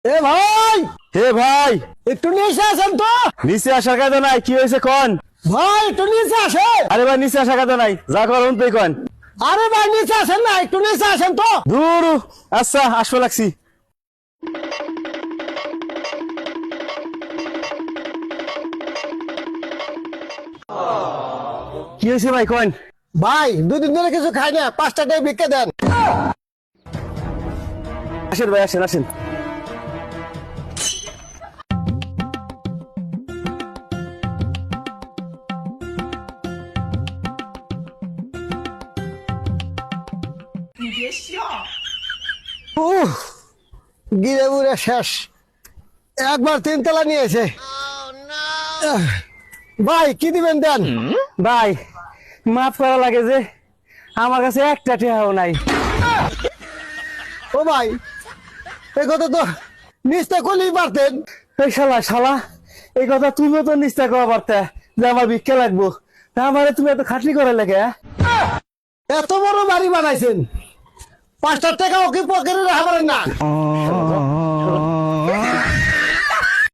এ ভাই, হে ভাই, একটু নিচে আসেন তো। নিচে আসার কাজ নাই, কি হয়েছে কন? ভাই একটু নিচে আসে। আরে ভাই, নিচে আসার কাজ নাই, যা করুন তুই কন। আরে ভাই নিচে আসেন না, একটু নিচে আসেন তো। দূর, আচ্ছা আসবো লাগছি। কি হয়েছে ভাই কন? ভাই 2 দিন ধরে কিছু খাই না, 5টা টাকা ভিক্ষা দেন। আসেন ভাই, আসেন আসেন। উহ, গিরে বুড়ে শেষ, একবার 3 তলা নিয়েছে। ভাই কি দিবেন দেন। ভাই মাফ করা লাগে যে আমার কাছে একটা টাকাও নাই। ও ভাই, এই কথা তো নিচটা করলেই পারতেন। এই শালা শালা, এই কথা তুমিও তো নিশ্চয় করা পারতে যে আমার ভিক্ষা লাগবো, তা আমারে তুমি এত খাটনি করে লাগে? এত বড় বাড়ি বানাইছেন, 5টা টাকা ওকে পকেটে রাখা পারেন না।